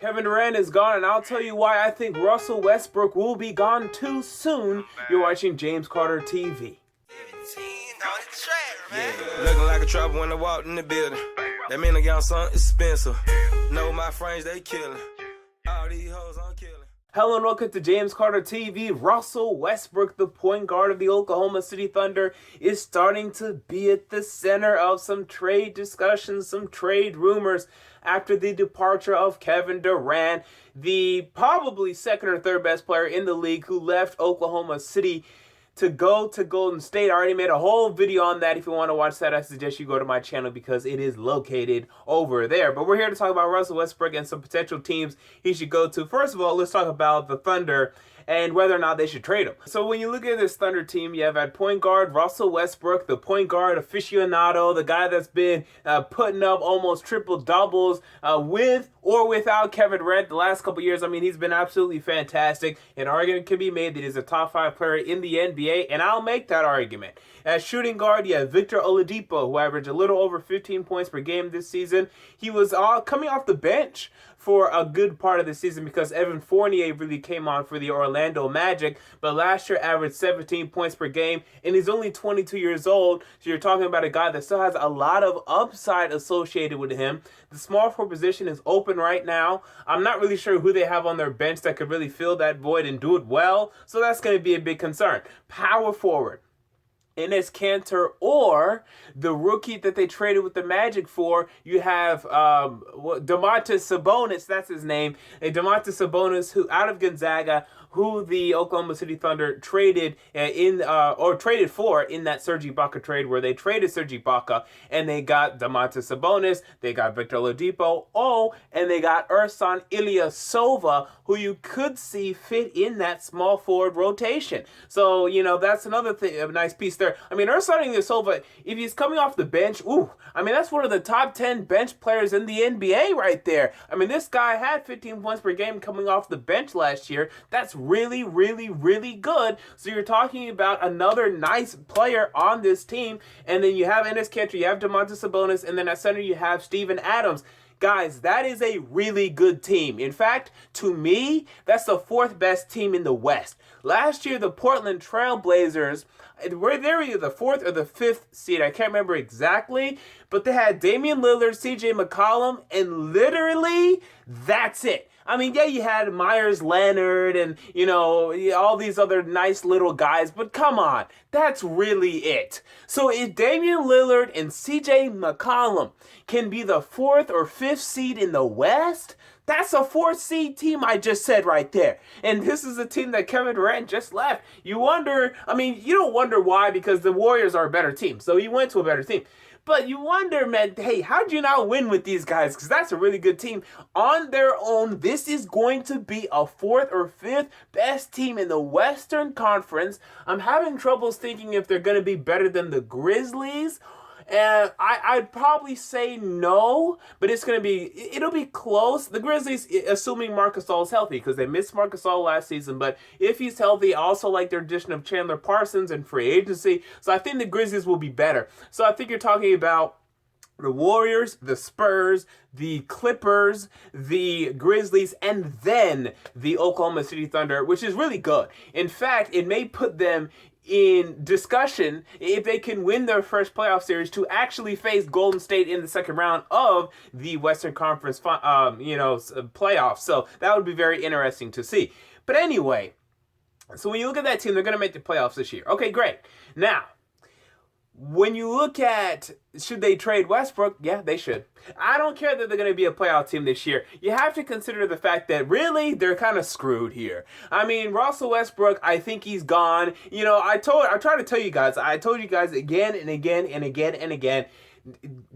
Kevin Durant is gone, and I'll tell you why I think Russell Westbrook will be gone too soon. You're watching James Carter TV. Yeah, looking like a trouble when I walked in the building. That mean I got something expensive. Know my friends, they killing. All these hoes I'm killing. Hello and welcome to James Carter TV. Russell Westbrook, the point guard of the Oklahoma City Thunder, is starting to be at the center of some trade discussions, some trade rumors after the departure of Kevin Durant, the probably second or third best player in the league who left Oklahoma City to go to Golden State. I already made a whole video on that. If you want to watch that, I suggest you go to my channel because it is located over there. But we're here to talk about Russell Westbrook and some potential teams he should go to. First of all, let's talk about the Thunder and whether or not they should trade him. So when you look at this Thunder team, you have at point guard Russell Westbrook, the point guard aficionado, the guy that's been putting up almost triple doubles with or without Kevin Durant the last couple years. I mean, he's been absolutely fantastic. An argument can be made that he's a top 5 player in the NBA, and I'll make that argument. At shooting guard, you have Victor Oladipo, who averaged a little over 15 points per game this season. He was coming off the bench for a good part of the season because Evan Fournier really came on for the Orlando Magic, but last year averaged 17 points per game, and he's only 22 years old, so you're talking about a guy that still has a lot of upside associated with him. The small forward position is open right now. I'm not really sure who they have on their bench that could really fill that void and do it well, so that's going to be a big concern. Power forward, Enes Kanter, or the rookie that they traded with the Magic for, you have Domantas Sabonis, that's his name, Domantas Sabonis, who out of Gonzaga, who the Oklahoma City Thunder traded traded for in that Serge Ibaka trade, where they traded Serge Ibaka and they got Domantas Sabonis, they got Victor Oladipo, and they got Ersan Ilyasova, who you could see fit in that small forward rotation. So, you know, that's another thing, a nice piece there. I mean, Ersan Ilyasova, if he's coming off the bench, I mean, that's one of the top 10 bench players in the NBA right there. I mean, this guy had 15 points per game coming off the bench last year. That's really, really, really good. So you're talking about another nice player on this team. And then you have Enes Kanter, you have Domantas Sabonis, and then at center you have Steven Adams. Guys, that is a really good team. In fact, to me, that's the 4th best team in the West. Last year, the Portland Trail Blazers were either the 4th or the 5th seed. I can't remember exactly, but they had Damian Lillard, CJ McCollum, and literally that's it. I mean, yeah, you had Myers Leonard and, you know, all these other nice little guys, but come on, that's really it. So if Damian Lillard and CJ McCollum can be the 4th or 5th seed in the West, that's a 4th seed team I just said right there. And this is a team that Kevin Durant just left. You wonder, I mean, you don't wonder why, because the Warriors are a better team. So he went to a better team. But you wonder, man, hey, how'd you not win with these guys? Because that's a really good team. On their own, this is going to be a 4th or 5th best team in the Western Conference. I'm having troubles thinking if they're going to be better than the Grizzlies. And I'd probably say no, but it'll be close. The Grizzlies, assuming Marc Gasol is healthy, because they missed Marc Gasol last season, but if he's healthy, I also like their addition of Chandler Parsons and free agency, so I think the Grizzlies will be better. So I think you're talking about the Warriors, the Spurs, the Clippers, the Grizzlies, and then the Oklahoma City Thunder, which is really good. In fact, it may put them in discussion if they can win their first playoff series to actually face Golden State in the second round of the Western Conference playoffs. So that would be very interesting to see. But anyway, so when you look at that team, they're going to make the playoffs this year. Okay, great. Now, when you look at, should they trade Westbrook? Yeah, they should. I don't care that they're going to be a playoff team this year. You have to consider the fact that really they're kind of screwed here. I mean, Russell Westbrook, I think he's gone. You know, I tried to tell you guys. I told you guys again and again and again and again.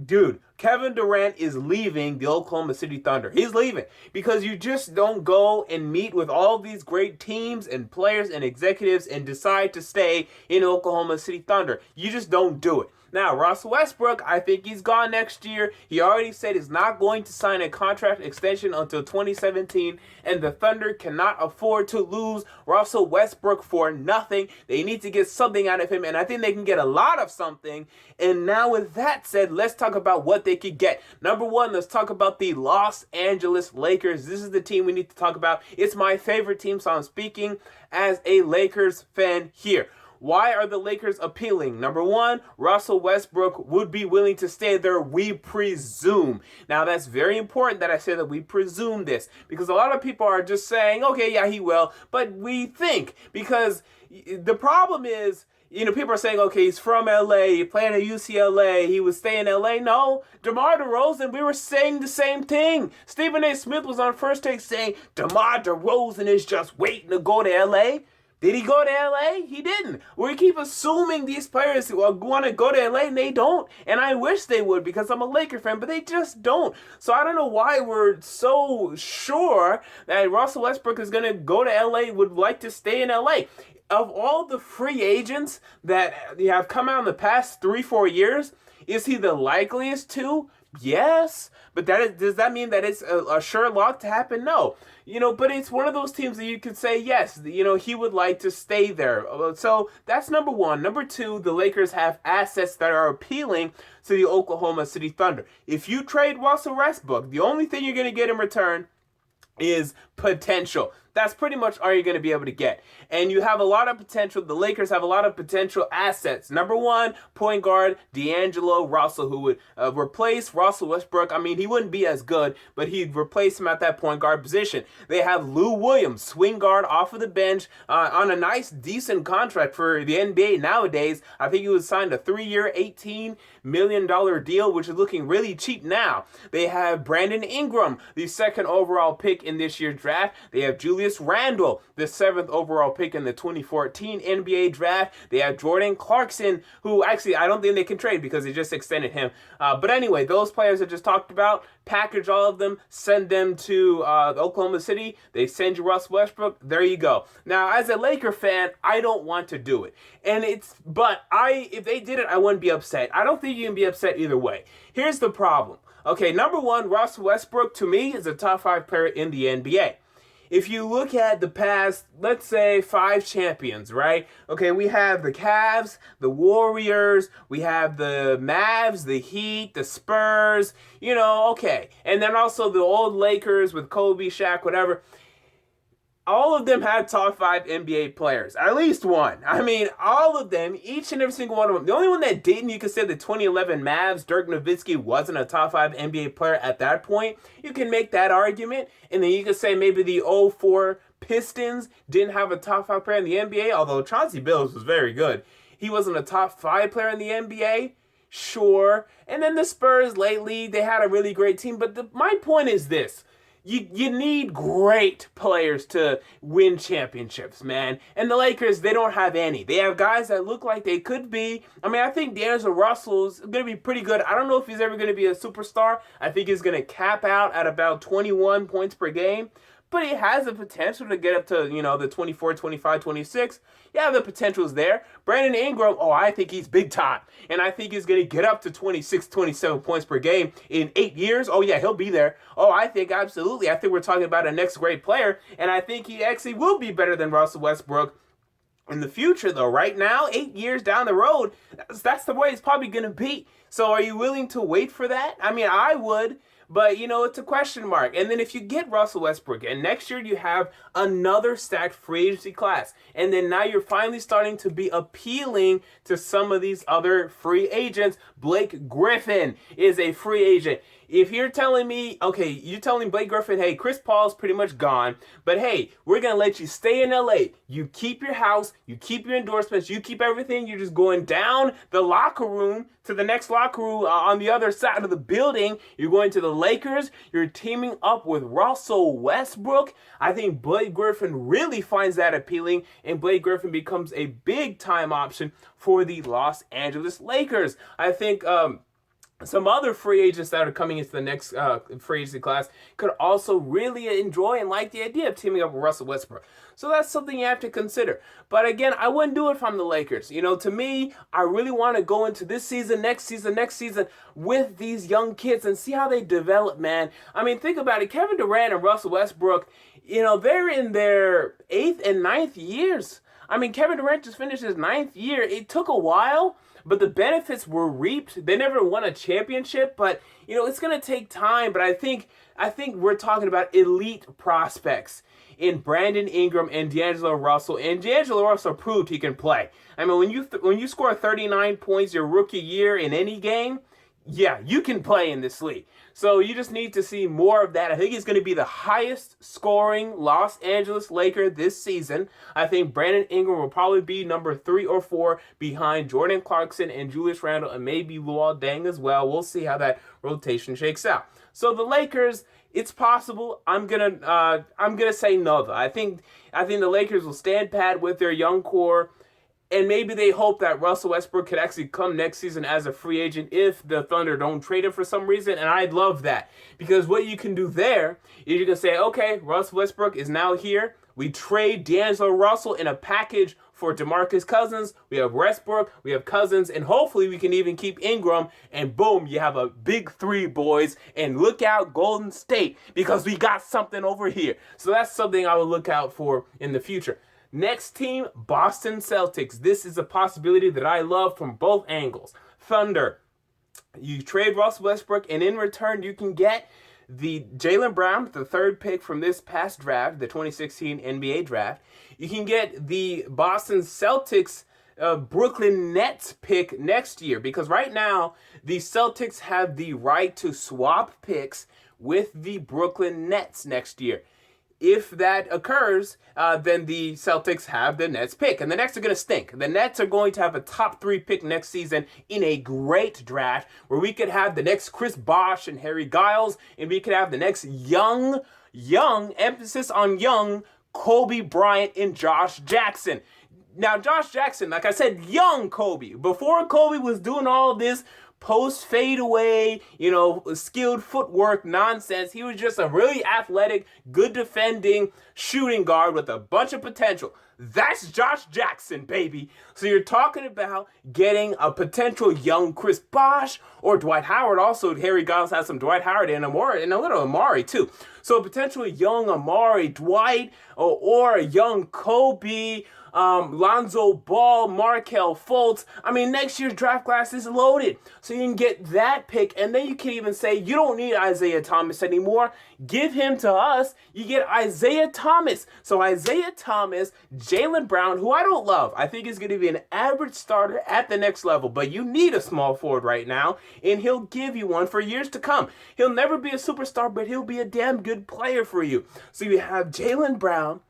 Dude, Kevin Durant is leaving the Oklahoma City Thunder. He's leaving because you just don't go and meet with all these great teams and players and executives and decide to stay in Oklahoma City Thunder. You just don't do it. Now, Russell Westbrook, I think he's gone next year. He already said he's not going to sign a contract extension until 2017, and the Thunder cannot afford to lose Russell Westbrook for nothing. They need to get something out of him, and I think they can get a lot of something. And now with that said, let's talk about what they could get. Number one, let's talk about the Los Angeles Lakers. This is the team we need to talk about. It's my favorite team, so I'm speaking as a Lakers fan here. Why are the Lakers appealing? Number one, Russell Westbrook would be willing to stay there, we presume. Now, that's very important that I say that we presume this, because a lot of people are just saying, okay, yeah, he will, but we think, because the problem is, people are saying, okay, he's from LA, he played at UCLA, he would stay in LA. No, DeMar DeRozan, we were saying the same thing. Stephen A. Smith was on First Take saying, DeMar DeRozan is just waiting to go to LA. Did he go to LA? He didn't. We keep assuming these players want to go to LA, and they don't. And I wish they would, because I'm a Laker fan, but they just don't. So I don't know why we're so sure that Russell Westbrook is going to go to LA, would like to stay in LA. Of all the free agents that have come out in the past 3-4 years, is he the likeliest to? Yes, but does that mean that it's a sure lock to happen? No. But it's one of those teams that you could say, yes, he would like to stay there. So that's number one. Number two, the Lakers have assets that are appealing to the Oklahoma City Thunder. If you trade Russell Westbrook, the only thing you're going to get in return is potential. That's pretty much all you're going to be able to get. And you have a lot of potential. The Lakers have a lot of potential assets. Number one, point guard D'Angelo Russell, who would replace Russell Westbrook. I mean, he wouldn't be as good, but he'd replace him at that point guard position. They have Lou Williams, swing guard off of the bench, on a nice, decent contract for the NBA nowadays. I think he was signed a 3-year, $18 million deal, which is looking really cheap now. They have Brandon Ingram, the second overall pick in this year's draft. They have Julius Randle, the 7th overall pick in the 2014 NBA draft. They have Jordan Clarkson, who actually I don't think they can trade because they just extended him. But anyway, those players I just talked about, package all of them, send them to Oklahoma City. They send you Russ Westbrook. There you go. Now, as a Laker fan, I don't want to do it. But if they did it, I wouldn't be upset. I don't think you can be upset either way. Here's the problem. Okay, number one, Russ Westbrook, to me, is a top 5 player in the NBA. If you look at the past, let's say 5 champions, right? Okay, we have the Cavs, the Warriors, we have the Mavs, the Heat, the Spurs, okay. And then also the old Lakers with Kobe, Shaq, whatever. All of them had top 5 NBA players, at least one. I mean, all of them, each and every single one of them. The only one that didn't, you could say the 2011 Mavs, Dirk Nowitzki wasn't a top 5 NBA player at that point. You can make that argument. And then you could say maybe the 04 Pistons didn't have a top 5 player in the NBA, although Chauncey Billups was very good. He wasn't a top 5 player in the NBA. Sure. And then the Spurs lately, they had a really great team. But my point is this. You need great players to win championships, man. And the Lakers, they don't have any. They have guys that look like they could be. I mean, I think D'Angelo Russell's going to be pretty good. I don't know if he's ever going to be a superstar. I think he's going to cap out at about 21 points per game. But he has the potential to get up to, the 24, 25, 26. Yeah, the potential is there. Brandon Ingram, I think he's big time. And I think he's going to get up to 26, 27 points per game in 8 years. Oh, yeah, he'll be there. I think absolutely. I think we're talking about a next great player. And I think he actually will be better than Russell Westbrook in the future, though. Right now, 8 years down the road, that's the way it's probably going to be. So are you willing to wait for that? I mean, I would. But, it's a question mark. And then if you get Russell Westbrook, and next year you have another stacked free agency class, and then now you're finally starting to be appealing to some of these other free agents. Blake Griffin is a free agent. If you're telling me, you're telling Blake Griffin, hey, Chris Paul's pretty much gone, but hey, we're going to let you stay in LA. You keep your house, you keep your endorsements, you keep everything. You're just going down the locker room to the next locker room on the other side of the building. You're going to the Lakers. You're teaming up with Russell Westbrook. I think Blake Griffin really finds that appealing, and Blake Griffin becomes a big-time option for the Los Angeles Lakers. I think some other free agents that are coming into the next free agency class could also really enjoy and like the idea of teaming up with Russell Westbrook. So that's something you have to consider. But again, I wouldn't do it if I'm the Lakers. To me, I really want to go into this season, next season with these young kids and see how they develop, man. I mean, think about it. Kevin Durant and Russell Westbrook, they're in their 8th and 9th years. I mean, Kevin Durant just finished his 9th year. It took a while, but the benefits were reaped. They never won a championship, but it's going to take time. But I think we're talking about elite prospects in Brandon Ingram and D'Angelo Russell. And D'Angelo Russell proved he can play. I mean, when you score 39 points your rookie year in any game, yeah, you can play in this league. So you just need to see more of that. I think he's going to be the highest scoring Los Angeles Laker this season. I think Brandon Ingram will probably be number 3 or 4 behind Jordan Clarkson and Julius Randle and maybe Luol Deng as well. We'll see how that rotation shakes out. So the Lakers, it's possible. I'm gonna say no though. I think the Lakers will stand pat with their young core. And maybe they hope that Russell Westbrook could actually come next season as a free agent if the Thunder don't trade him for some reason. And I'd love that. Because what you can do there is you can say, okay, Russell Westbrook is now here. We trade D'Angelo Russell in a package for DeMarcus Cousins. We have Westbrook, we have Cousins, and hopefully we can even keep Ingram. And boom, you have a big 3, boys. And look out, Golden State, because we got something over here. So that's something I would look out for in the future. Next team, Boston Celtics. This is a possibility that I love from both angles. Thunder. You trade Russell Westbrook, and in return, you can get the Jaylen Brown, the 3rd pick from this past draft, the 2016 NBA draft. You can get the Boston Celtics Brooklyn Nets pick next year, because right now, the Celtics have the right to swap picks with the Brooklyn Nets next year. If that occurs, then the Celtics have the Nets pick. And the Nets are going to stink. The Nets are going to have a top 3 pick next season in a great draft where we could have the next Chris Bosh and Harry Giles. And we could have the next young, emphasis on young, Kobe Bryant and Josh Jackson. Now, Josh Jackson, like I said, young Kobe. Before Kobe was doing all this post fadeaway, skilled footwork nonsense. He was just a really athletic, good defending shooting guard with a bunch of potential. That's Josh Jackson, baby. So you're talking about getting a potential young Chris Bosh or Dwight Howard. Also, Harry Giles has some Dwight Howard and a little Amari too. So a potential young Amari, Dwight, or a young Kobe, Lonzo Ball, Markelle Fultz. I mean, next year's draft class is loaded. So you can get that pick, and then you can even say, you don't need Isaiah Thomas anymore. Give him to us. You get Isaiah Thomas. So Isaiah Thomas, Jaylen Brown, who I don't love. I think he's going to be an average starter at the next level, but you need a small forward right now, and he'll give you one for years to come. He'll never be a superstar, but he'll be a damn good player for you. So you have Jaylen Brown,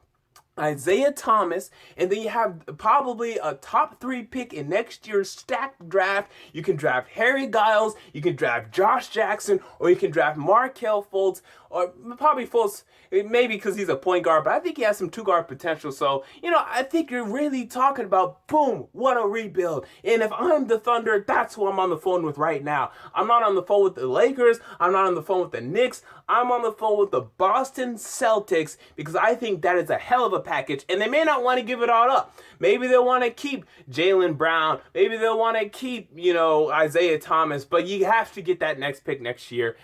Isaiah Thomas, and then you have probably a top 3 pick in next year's stacked draft. You can draft Harry Giles, you can draft Josh Jackson, or you can draft Markelle Fultz, or probably Fultz, maybe because he's a point guard, but I think he has some 2-guard potential. So, I think you're really talking about, boom, what a rebuild. And if I'm the Thunder, that's who I'm on the phone with right now. I'm not on the phone with the Lakers. I'm not on the phone with the Knicks. I'm on the phone with the Boston Celtics because I think that is a hell of a package, and they may not want to give it all up. Maybe they'll want to keep Jaylen Brown. Maybe they'll want to keep, Isaiah Thomas, but you have to get that next pick next year.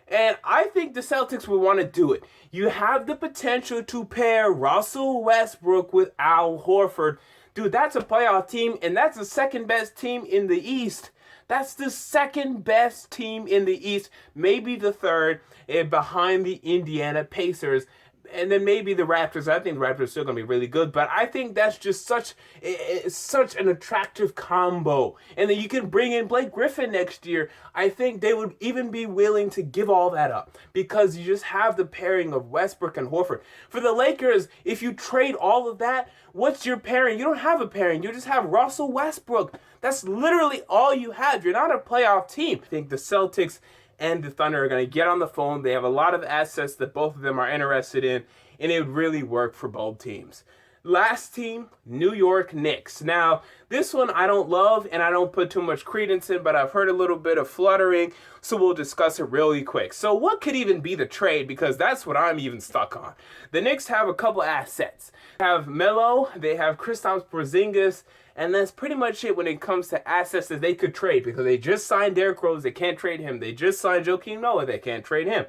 And I think the Celtics will want to do it. You have the potential to pair Russell Westbrook with Al Horford. Dude, that's a playoff team, and that's the second best team in the East. That's the second best team in the East, maybe the third, behind the Indiana Pacers. And then maybe the Raptors. I think the Raptors are still going to be really good, but I think that's just such an attractive combo. And then you can bring in Blake Griffin next year. I think they would even be willing to give all that up because you just have the pairing of Westbrook and Horford. For the Lakers, if you trade all of that, what's your pairing? You don't have a pairing. You just have Russell Westbrook. That's literally all you have. You're not a playoff team. I think the Celtics and the Thunder are going to get on the phone. They have a lot of assets that both of them are interested in, and it would really work for both teams. Last team, New York Knicks. Now, this one I don't love and I don't put too much credence in, but I've heard a little bit of fluttering, so we'll discuss it really quick. So what could even be the trade? Because that's what I'm even stuck on. The Knicks have a couple assets. They have Melo, they have Kristaps Porzingis, and that's pretty much it when it comes to assets that they could trade, because they just signed Derrick Rose, they can't trade him. They just signed Joakim Noah, they can't trade him.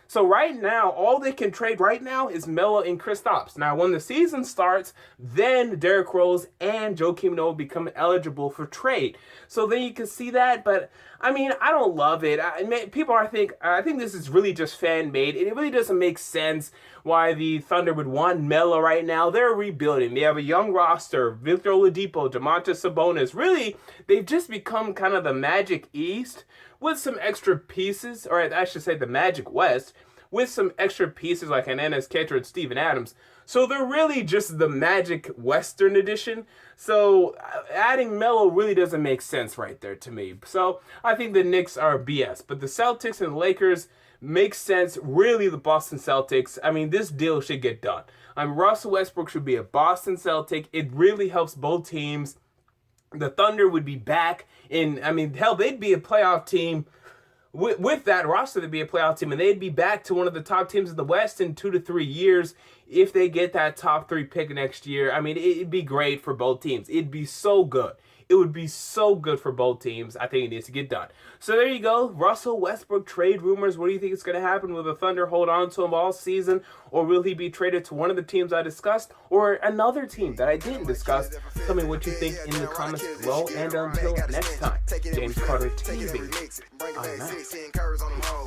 So right now, all they can trade right now is Melo and Kristaps. Now, when the season starts, then Derrick Rose and Joakim Noah become eligible for trade. So then you can see that, but I mean, I don't love it. I think this is really just fan-made. It really doesn't make sense why the Thunder would want Melo right now. They're rebuilding. They have a young roster. Victor Oladipo, Domantas Sabonis. Really, they've just become kind of the Magic East with some extra pieces, or I should say the Magic West, with some extra pieces like Enes Kanter and Steven Adams. So they're really just the Magic Western edition. So adding Melo really doesn't make sense right there to me. So I think the Knicks are BS. But the Celtics and Lakers make sense. Really, the Boston Celtics. I mean, this deal should get done. Russell Westbrook should be a Boston Celtic. It really helps both teams. The Thunder would be back hell, they'd be a playoff team. With that roster, they'd be a playoff team, and they'd be back to one of the top teams in the West in 2 to 3 years if they get that top 3 pick next year. I mean, it'd be great for both teams. It'd be so good. It would be so good for both teams. I think it needs to get done. So there you go. Russell Westbrook trade rumors. What do you think is going to happen? Will the Thunder hold on to him all season? Or will he be traded to one of the teams I discussed? Or another team that I didn't discuss? Tell me what you think in the comments below. And until next time, James Carter TV. I'm out.